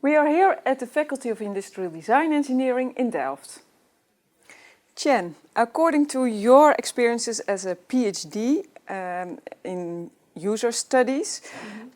We are here at the Faculty of Industrial Design Engineering in Delft. Chen, according to your experiences as a PhD in user studies,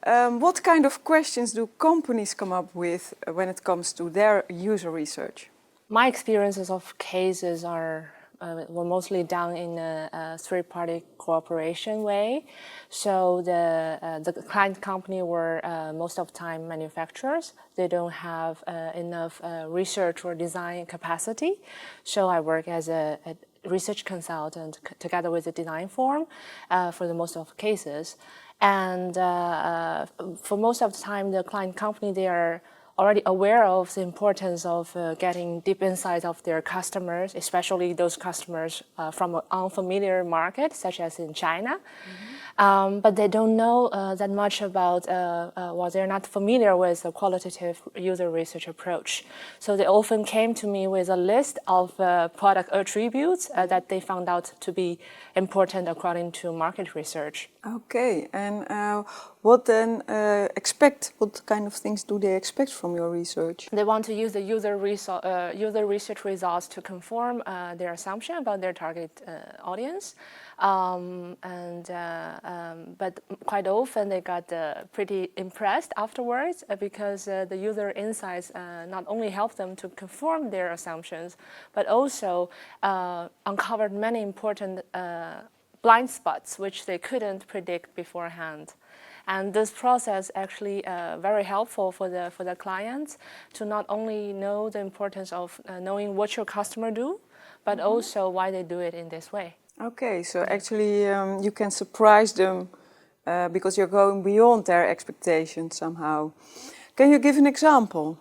what kind of questions do companies come up with when it comes to their user research? My experiences of cases were mostly done in a three-party cooperation way. So the client company were most of the time manufacturers. They don't have enough research or design capacity. So I work as a research consultant together with the design firm for the most of cases. And for most of the time, the client company, they are already aware of the importance of getting deep insights of their customers, especially those customers from an unfamiliar market, such as in China. But they don't know that much about, well, they're not familiar with the qualitative user research approach. So they often came to me with a list of product attributes that they found out to be important according to market research. Okay, and what then what kind of things do they expect from your research? They want to use the user research results to confirm their assumption about their target audience. But quite often they got pretty impressed afterwards because the user insights not only help them to confirm their assumptions, but also uncovered many important blind spots which they couldn't predict beforehand. And this process actually very helpful for the clients to not only know the importance of knowing what your customer do, but also why they do it in this way. Okay, so actually you can surprise them because you're going beyond their expectations somehow. Can you give an example?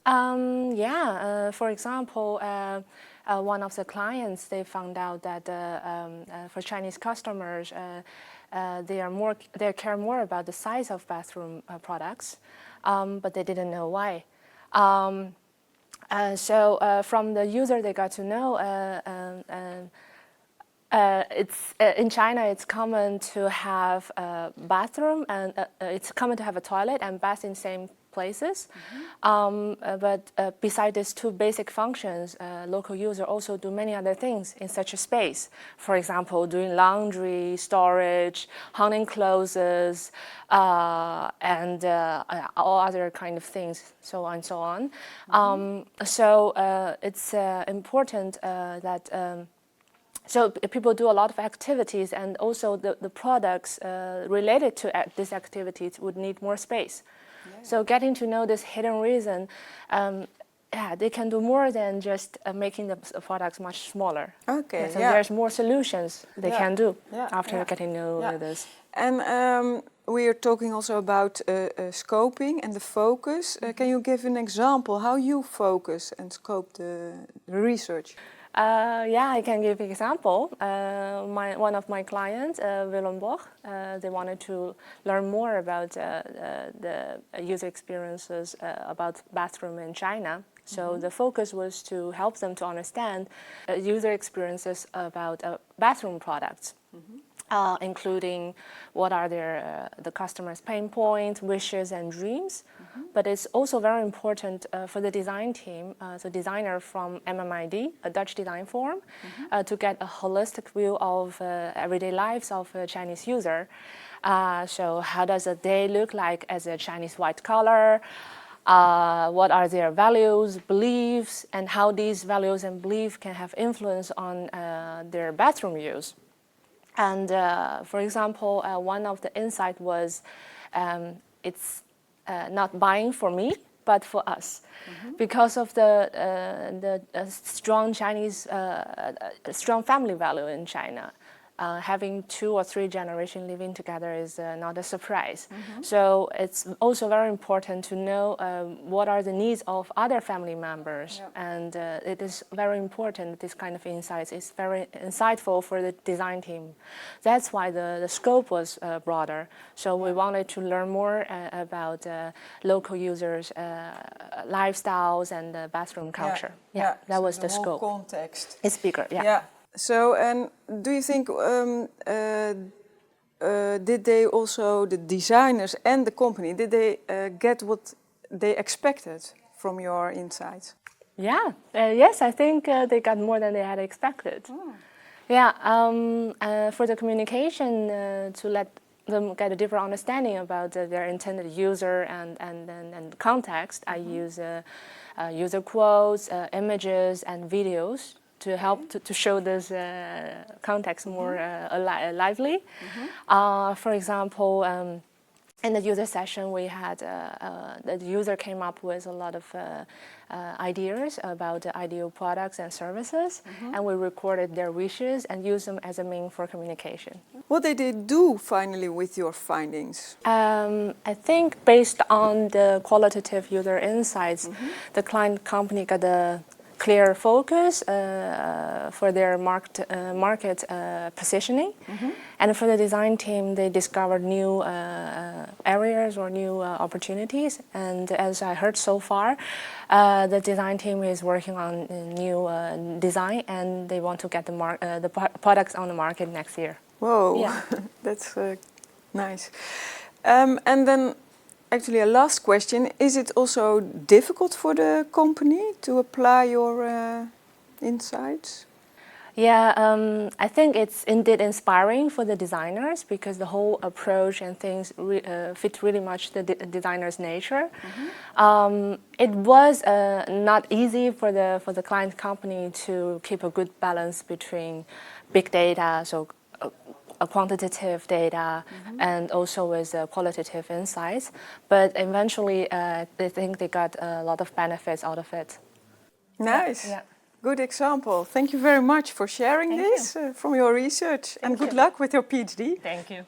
For example, one of the clients, they found out that for Chinese customers, they care more about the size of bathroom products, but they didn't know why. So from the user, they got to know in China, it's common to have a bathroom and it's common to have a toilet and bath in same places. But beside these two basic functions, local users also do many other things in such a space. For example, doing laundry, storage, hanging clothes, and all other kind of things, so on and so on. So it's important that so people do a lot of activities, and also the products related to these activities would need more space. Yeah. So getting to know this hidden reason, they can do more than just making the products much smaller. Okay. So there's more solutions they can do after getting to know this. And we are talking also about scoping and the focus. Can you give an example how you focus and scope the research? I can give an example. One of my clients, Willem Boch, they wanted to learn more about the user experiences about bathroom in China. So the focus was to help them to understand user experiences about bathroom products. Including what are the customers' pain points, wishes, and dreams. But it's also very important for the design team, the designer from MMID, a Dutch design firm, to get a holistic view of everyday lives of a Chinese user. So how does a day look like as a Chinese white collar? What are their values, beliefs, and how these values and beliefs can have influence on their bathroom use. And for example, one of the insights was it's not buying for me, but for us. Because of the strong Chinese, strong family value in China. Having 2 or 3 generations living together is not a surprise. So it's also very important to know what are the needs of other family members. And it is very important, this kind of insights is very insightful for the design team. That's why the scope was broader. So we wanted to learn more about local users' lifestyles and bathroom culture. That so was the scope. Whole context. It's bigger, So, and do you think, did they also, the designers and the company, did they get what they expected from your insights? Yeah, yes, I think they got more than they had expected. Yeah, for the communication, to let them get a deeper understanding about their intended user and context, I use user quotes, images, and videos to help to show this context more lively. For example, in the user session, we had the user came up with a lot of ideas about the ideal products and services, and we recorded their wishes and used them as a means for communication. What did they do finally with your findings? I think based on the qualitative user insights, the client company got a clear focus for their market positioning. And for the design team, they discovered new areas or new opportunities. And as I heard so far, the design team is working on a new design, and they want to get the products on the market next year. Whoa, Yeah. that's nice. And then actually a last question, is it also difficult for the company to apply your insights? Yeah, I think it's indeed inspiring for the designers because the whole approach and things fit really much the designer's nature. It was not easy for the client company to keep a good balance between big data, so a quantitative data, and also with qualitative insights. But eventually, they think they got a lot of benefits out of it. Nice. Yeah. Good example. Thank you very much for sharing Thank this from your research, and good luck with your PhD. Thank you.